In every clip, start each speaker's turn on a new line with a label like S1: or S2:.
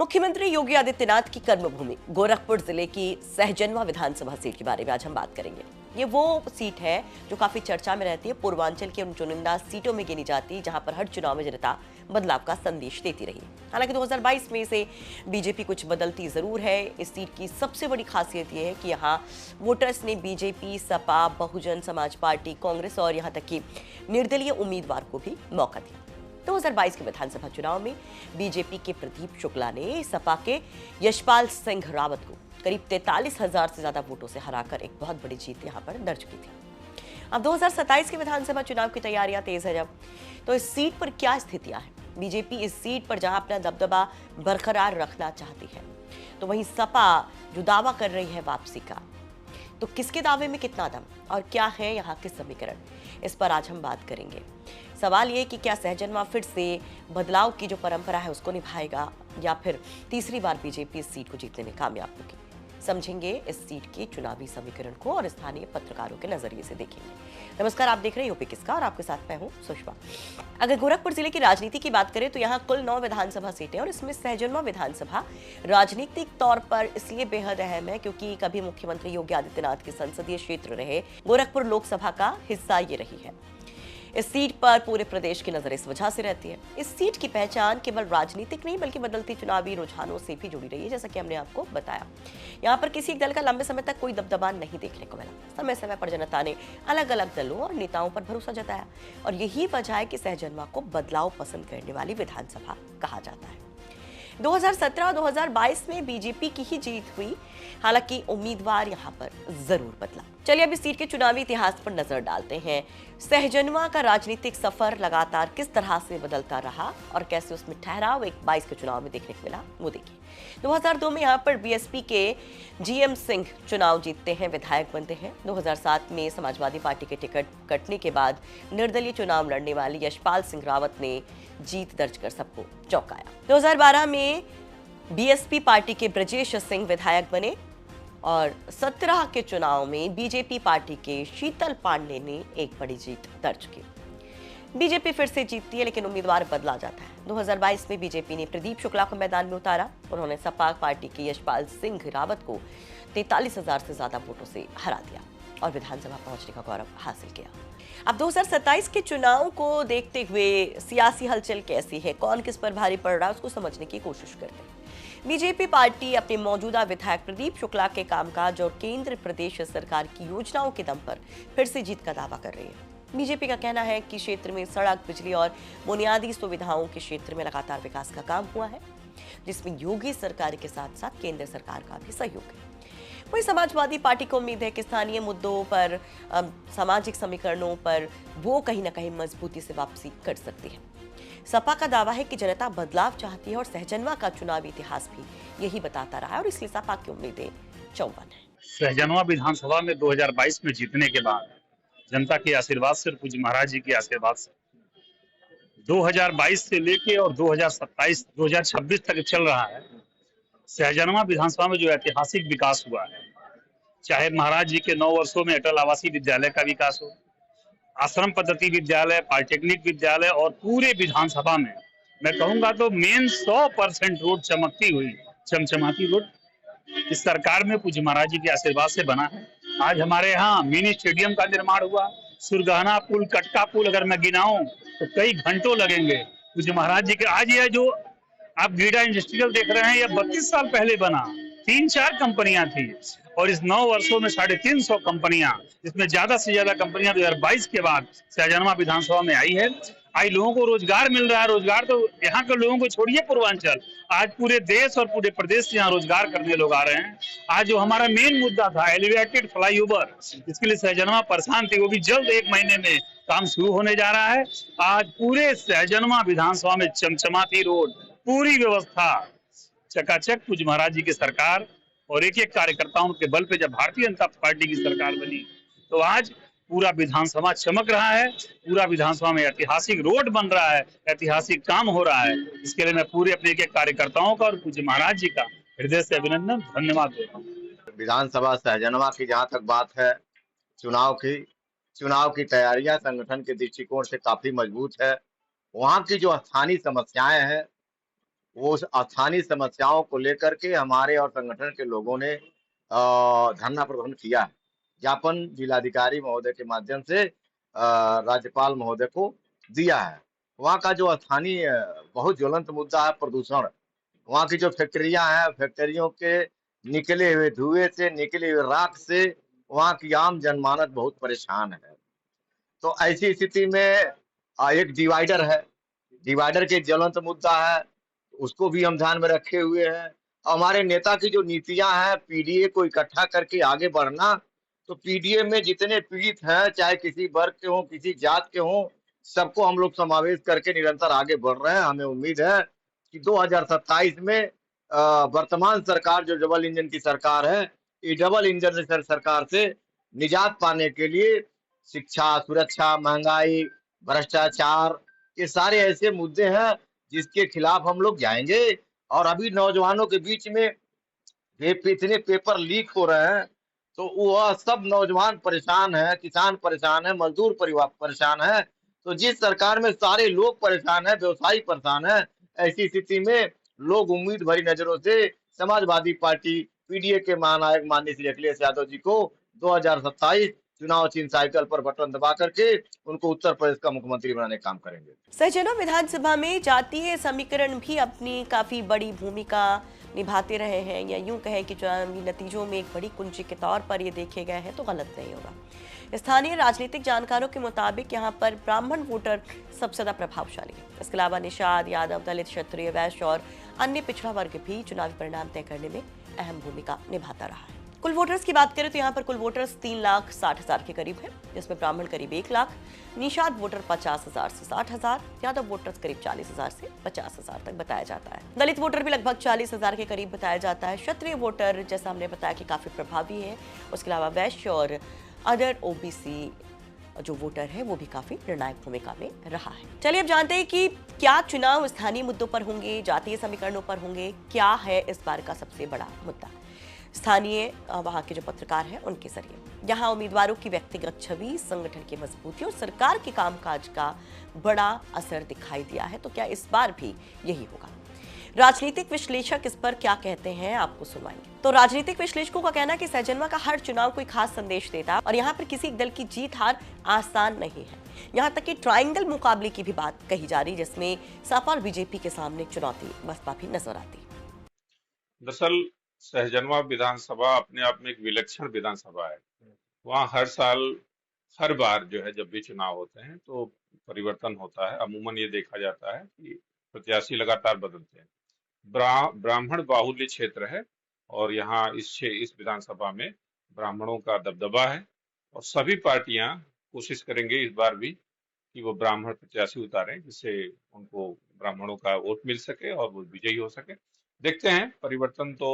S1: मुख्यमंत्री योगी आदित्यनाथ की कर्मभूमि गोरखपुर जिले की सहजनवा विधानसभा सीट के बारे में आज हम बात करेंगे। ये वो सीट है जो काफी चर्चा में रहती है, पूर्वांचल की उन चुनिंदा सीटों में गिनी जाती है जहां पर हर चुनाव में जनता बदलाव का संदेश देती रही। हालांकि 2022 में से बीजेपी कुछ बदलती जरूर है। इस सीट की सबसे बड़ी खासियत यह है कि यहाँ वोटर्स ने बीजेपी, सपा, बहुजन समाज पार्टी, कांग्रेस और यहाँ तक कि निर्दलीय उम्मीदवार को भी मौका दिया। 2022 के विधानसभा चुनाव में बीजेपी के प्रदीप शुक्ला ने सपा के यशपाल सिंह रावत को करीब 43,000 से ज्यादा वोटों से हराकर एक बहुत बड़ी जीत यहां पर दर्ज की थी। अब 2027 के विधानसभा चुनाव की तैयारियां तेज है जब, तो इस सीट पर क्या स्थितियां हैं? बीजेपी इस सीट पर जहां अपना दबदबा बरकरार रखना चाहती है, तो वहीं सपा जो दावा कर रही है वापसी का, तो किसके दावे में कितना दम और क्या है यहाँ के समीकरण, इस पर आज हम बात करेंगे। सवाल ये कि क्या सहजनवा फिर से बदलाव की जो परंपरा है उसको निभाएगा या फिर तीसरी बार बीजेपी इस सीट को जीतने में कामयाब होगी। समझेंगे इस सीट के चुनावी समीकरण को और स्थानीय पत्रकारों के नजरिए से देखेंगे। नमस्कार, आप देख रहे हैं यूपी किसका और आपके साथ मैं हूं सुषमा। अगर गोरखपुर जिले की राजनीति की बात करें तो यहाँ कुल 9 विधानसभा सीटें और इसमें सहजनवा विधानसभा राजनीतिक तौर पर इसलिए बेहद अहम है क्योंकि कभी मुख्यमंत्री योगी आदित्यनाथ के संसदीय क्षेत्र रहे गोरखपुर लोकसभा का हिस्सा ये रही है। इस सीट पर पूरे प्रदेश की नजर इस वजह से रहती है। इस सीट की पहचान केवल राजनीतिक नहीं बल्कि बदलती चुनावी रुझानों से भी जुड़ी रही है, जैसा कि हमने आपको बताया। यहाँ पर किसी दल का लंबे समय तक कोई दबदबा नहीं देखने को मिला। समय समय पर जनता ने अलग अलग दलों और नेताओं पर भरोसा जताया और यही वजह है कि सहजनवा को बदलाव पसंद करने वाली विधानसभा कहा जाता है। 2017 और 2022 में बीजेपी की ही जीत हुई, हालांकि उम्मीदवार यहां पर जरूर बदला। चलिए अब इस सीट के चुनावी इतिहास पर नजर डालते हैं। सहजनवा का राजनीतिक सफर लगातार किस तरह से बदलता रहा और कैसे उसमें ठहराव 22 के चुनाव में देखने को मिला, वो देखिए। 2002 में यहाँ पर बीएसपी के जीएम सिंह चुनाव जीतते हैं, विधायक बनते हैं। 2007 में समाजवादी पार्टी के टिकट कटने के बाद निर्दलीय चुनाव लड़ने वाले यशपाल सिंह रावत ने जीत दर्ज कर सबको चौंकाया। 2012 में बीएसपी पार्टी के ब्रजेश सिंह विधायक बने और 17 के चुनाव में बीजेपी पार्टी के शीतल पांडे ने एक बड़ी जीत दर्ज की। बीजेपी फिर से जीतती है लेकिन उम्मीदवार बदला जाता है। 2022 में बीजेपी ने प्रदीप शुक्ला को मैदान में उतारा। उन्होंने सपा पार्टी के यशपाल सिंह रावत को 43,000 से ज्यादा वोटों से हरा दिया और विधानसभा पहुंचने का गौरव हासिल किया। अब 2027 के चुनाव को देखते हुए सियासी हलचल कैसी है, कौन किस पर भारी पड़ रहा है, उसको समझने की कोशिश करते हैं। बीजेपी पार्टी अपने मौजूदा विधायक प्रदीप शुक्ला के कामकाज और केंद्र प्रदेश सरकार की योजनाओं के दम पर फिर से जीत का दावा कर रही है। बीजेपी का कहना है कि क्षेत्र में सड़क, बिजली और बुनियादी सुविधाओं के क्षेत्र में लगातार विकास का काम हुआ है, जिसमें योगी सरकार के साथ साथ केंद्र सरकार का भी सहयोग है। वही समाजवादी पार्टी को उम्मीद है कि स्थानीय मुद्दों पर, सामाजिक समीकरणों पर वो कहीं ना कहीं मजबूती से वापसी कर सकती है। सपा का दावा है कि जनता बदलाव चाहती है और सहजनवा का चुनावी इतिहास भी यही बताता रहा है और इसलिए सपा की उम्मीदें चौवन है।
S2: सहजनवा विधानसभा में 2022 में जीतने के बाद जनता के आशीर्वाद से, पूज्य महाराज जी के आशीर्वाद से 2022 से लेके और 2026 तक चल रहा है। सहजनवा विधानसभा में जो ऐतिहासिक विकास हुआ है, चाहे महाराज जी के 9 वर्षों में अटल आवासीय विद्यालय का विकास हो, आश्रम पद्धति विद्यालय, पॉलिटेक्निक विद्यालय और पूरे विधानसभा में मैं कहूंगा तो मेन 100% रोड चमकती हुई, चमचमाती रोड इस सरकार में पूज्य महाराज जी के आशीर्वाद से बना है। आज हमारे यहाँ मिनी स्टेडियम का निर्माण हुआ, सुरगहना पुल, कटका पुल अगर मैं गिनाऊं तो कई घंटों लगेंगे। पूज्य महाराज जी के आज यह जो आप गीडा इंडस्ट्रियल देख रहे हैं, यह 32 साल पहले बना। 3-4 कंपनियां थी और इस 9 वर्षों में 350 कंपनियां, जिसमें ज्यादा से ज्यादा कंपनियां 2022 के बाद सहजनवा विधानसभा में आई है। आज लोगों को रोजगार मिल रहा है। रोजगार तो यहाँ के लोगों को छोड़िए, पूर्वांचल, आज पूरे देश और पूरे प्रदेश से यहाँ रोजगार करने लोग आ रहे हैं। आज जो हमारा मेन मुद्दा था एलिवेटेड फ्लाईओवर, इसके लिए सहजनवा परेशान थी, वो भी जल्द 1 महीने में काम शुरू होने जा रहा है। आज पूरे सहजनवा विधानसभा में चमचमाती रोड, पूरी व्यवस्था चकाचक। पूज्य महाराज जी की सरकार और एक कार्यकर्ताओं के बल पे जब भारतीय जनता पार्टी की सरकार बनी तो आज पूरा विधानसभा चमक रहा है। पूरा विधानसभा में ऐतिहासिक रोड बन रहा है, ऐतिहासिक काम हो रहा है। इसके लिए मैं पूरे अपने एक कार्यकर्ताओं का और पूज्य महाराज जी का हृदय से अभिनंदन, धन्यवाद देता हूँ।
S3: विधानसभा सहजनवा की जहाँ तक बात है, चुनाव की तैयारियां संगठन के दृष्टिकोण से काफी मजबूत है। वहाँ की जो स्थानीय समस्याएं हैं वो स्थानीय समस्याओं को लेकर के हमारे और संगठन के लोगों ने धरना प्रदर्शन किया है। ज्ञापन जिलाधिकारी महोदय के माध्यम से राज्यपाल महोदय को दिया है। वहाँ का जो स्थानीय बहुत ज्वलंत मुद्दा है प्रदूषण। वहाँ की जो फैक्ट्रियां हैं, फैक्ट्रियों के निकले हुए धुएं से, निकले हुए राख से वहाँ की आम जनमानस बहुत परेशान है। तो ऐसी स्थिति में एक डिवाइडर है, डिवाइडर के ज्वलंत मुद्दा है, उसको भी हम ध्यान में रखे हुए हैं। हमारे नेता की जो नीतियां हैं, पीडीए को इकट्ठा करके आगे बढ़ना, तो पीडीए में जितने पीड़ित हैं, चाहे किसी वर्ग के हों, किसी जात के हों, सबको हम लोग समावेश करके निरंतर आगे बढ़ रहे हैं। हमें उम्मीद है कि 2027 में वर्तमान सरकार जो डबल इंजन की सरकार है, ये डबल इंजन सरकार से निजात पाने के लिए शिक्षा, सुरक्षा, महंगाई, भ्रष्टाचार, ये सारे ऐसे मुद्दे हैं जिसके खिलाफ हम लोग जाएंगे। और अभी नौजवानों के बीच में इतने पेपर लीक हो रहे हैं, तो वह सब नौजवान परेशान है, किसान परेशान है, मजदूर परिवार परेशान है। तो जिस सरकार में सारे लोग परेशान है, व्यवसायी परेशान है, ऐसी स्थिति में लोग उम्मीद भरी नजरों से समाजवादी पार्टी पीडीए के महानायक माननीय श्री अखिलेश यादव जी को 2027 चुनाव चिन्ह साइकिल पर बटन दबा करके उनको उत्तर प्रदेश का मुख्यमंत्री बनाने का काम करेंगे।
S1: सहजनवा विधानसभा में जातीय समीकरण भी अपनी काफी बड़ी भूमिका निभाते रहे हैं, या यूं कहें कि चुनावी नतीजों में एक बड़ी कुंजी के तौर पर ये देखे गए हैं तो गलत नहीं होगा। स्थानीय राजनीतिक जानकारों के मुताबिक यहाँ पर ब्राह्मण वोटर सबसे ज्यादा प्रभावशाली है। इसके अलावा निषाद, यादव, दलित, क्षत्रिय, वैश्य और अन्य पिछड़ा वर्ग भी चुनावी परिणाम तय करने में अहम भूमिका निभाता रहा है। कुल वोटर्स की बात करें तो यहाँ पर कुल वोटर्स 3,60,000 के करीब है, जिसमें ब्राह्मण करीब 1 लाख, निषाद वोटर 50,000 से 60,000, यादव वोटर्स करीब 40,000 से 50,000 तक बताया जाता है। दलित वोटर भी लगभग 40,000 के करीब बताया जाता है। क्षत्रिय वोटर जैसा हमने बताया कि काफी प्रभावी है। उसके अलावा वैश्य और अदर ओबीसी जो वोटर है वो भी काफी निर्णायक भूमिका में रहा है। चलिए अब जानते हैं कि क्या चुनाव स्थानीय मुद्दों पर होंगे, जातीय समीकरणों पर होंगे, क्या है इस बार का सबसे बड़ा मुद्दा। स्थानीय वहां के जो पत्रकार हैं उनके जरिए यहाँ उम्मीदवारों की व्यक्तिगत छवि, संगठन की मजबूती और सरकार के कामकाज का बड़ा असर दिखाई दिया है। तो क्या इस बार भी यही होगा? राजनीतिक विश्लेषक इस पर क्या कहते हैं आपको सुनवाएंगे। तो राजनीतिक विश्लेषकों का कहना है कि सहजनवा का हर चुनाव कोई खास संदेश देता है और यहाँ पर किसी दल की जीत हार आसान नहीं है। यहाँ तक कि ट्रायंगल मुकाबले की भी बात कही जा रही, जिसमें सपा और बीजेपी के सामने चुनौती बसपा भी नजर आती है।
S4: दरअसल सहजनवा विधानसभा अपने आप में एक विलक्षण विधानसभा है। वहाँ हर साल, हर बार जो है जब भी चुनाव होते हैं तो परिवर्तन होता है। अमूमन ये देखा जाता है कि प्रत्याशी लगातार बदलते हैं। ब्राह्मण बाहुल्य क्षेत्र है और यहाँ इस विधानसभा में ब्राह्मणों का दबदबा है और सभी पार्टियां कोशिश करेंगे इस बार भी कि वो ब्राह्मण प्रत्याशी उतारें, जिससे उनको ब्राह्मणों का वोट मिल सके और वो विजयी हो सके। देखते हैं, परिवर्तन तो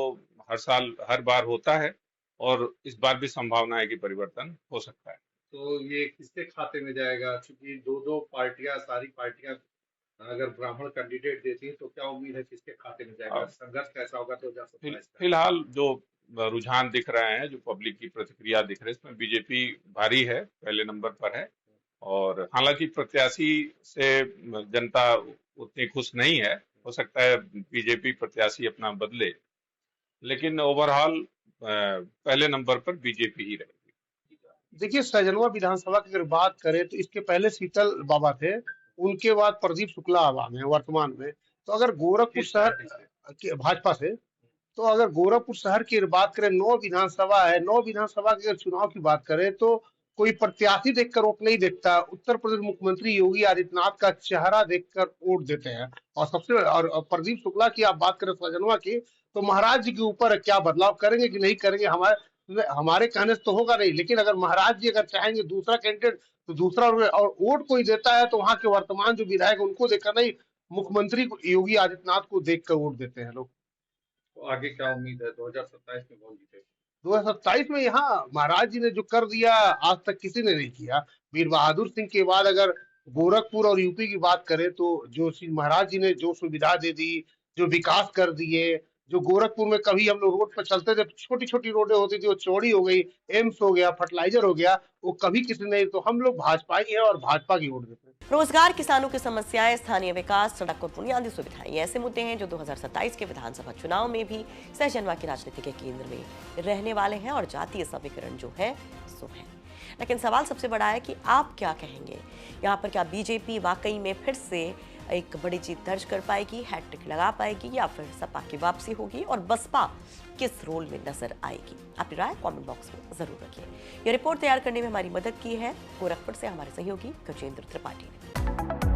S4: हर साल हर बार होता है और इस बार भी संभावना है कि परिवर्तन हो सकता है।
S5: तो ये किसके खाते में जाएगा? क्योंकि दो पार्टियां, सारी पार्टियां अगर ब्राह्मण कैंडिडेट देती हैं तो क्या उम्मीद है किसके खाते में जाएगा? संघर्ष कैसा होगा 2027?
S4: फिलहाल जो रुझान दिख रहे हैं, जो पब्लिक की प्रतिक्रिया दिख रही है, इसमें बीजेपी भारी है, पहले नंबर पर है। और हालांकि प्रत्याशी से जनता उतनी खुश नहीं है, हो सकता है बीजेपी प्रत्याशी अपना बदले, लेकिन ओवरऑल पहले नंबर पर बीजेपी ही रहेगी।
S6: देखिए, सहजनवा विधानसभा की अगर बात करें तो इसके पहले शीतल बाबा थे, उनके बाद प्रदीप शुक्ला आवाम है वर्तमान में। तो अगर गोरखपुर शहर भाजपा से, तो अगर गोरखपुर शहर की बात करें, 9 विधानसभा है, 9 विधानसभा के अगर चुनाव की बात करें तो कोई प्रत्याशी देखकर वोट नहीं देखता। उत्तर प्रदेश मुख्यमंत्री योगी आदित्यनाथ का चेहरा देखकर वोट देते हैं। और प्रदीप शुक्ला की आप बात करें सहजनवा की, तो महाराज जी के ऊपर क्या बदलाव करेंगे कि नहीं करेंगे, हमारे कहने से तो होगा नहीं, लेकिन अगर महाराज जी अगर चाहेंगे दूसरा कैंडिडेट तो दूसरा, और वोट कोई देता है तो वहां के वर्तमान जो विधायक उनको देखकर नहीं, मुख्यमंत्री योगी आदित्यनाथ को देखकर वोट देते हैं लोग।
S5: तो आगे क्या उम्मीद है 2027 में कौन जीतेगा?
S6: 2027 में यहाँ महाराज जी ने जो कर दिया आज तक किसी ने नहीं किया। वीर बहादुर सिंह के बाद अगर गोरखपुर और यूपी की बात करें तो जो महाराज जी ने जो सुविधा दे दी, जो विकास कर दिए, जो गोरखपुर में कभी हम लोग रोड पर चलते थे, छोटी छोटी रोडें होती थी, वो चौड़ी हो गई, एम्स हो गया, फर्टिलाइजर हो गया, वो कभी किसी ने, तो हम लोग भाजपा ही है और भाजपा की वोट देते हैं।
S1: रोजगार, किसानों की समस्याएं, स्थानीय विकास, सड़क और बुनियादी सुविधाएं, ये ऐसे मुद्दे हैं जो 2027 के विधानसभा चुनाव में भी सहजनवा की राजनीति के केंद्र में रहने वाले हैं और जातीय समीकरण जो है सो है। लेकिन सवाल सबसे बड़ा है कि आप क्या कहेंगे? यहाँ पर क्या बीजेपी वाकई में फिर से एक बड़ी जीत दर्ज कर पाएगी, हैट्रिक लगा पाएगी, या फिर सपा की वापसी होगी और बसपा किस रोल में नजर आएगी? अपनी राय कमेंट बॉक्स में जरूर रखिए। ये रिपोर्ट तैयार करने में हमारी मदद की है गोरखपुर से हमारे सहयोगी गजेंद्र त्रिपाठी ने।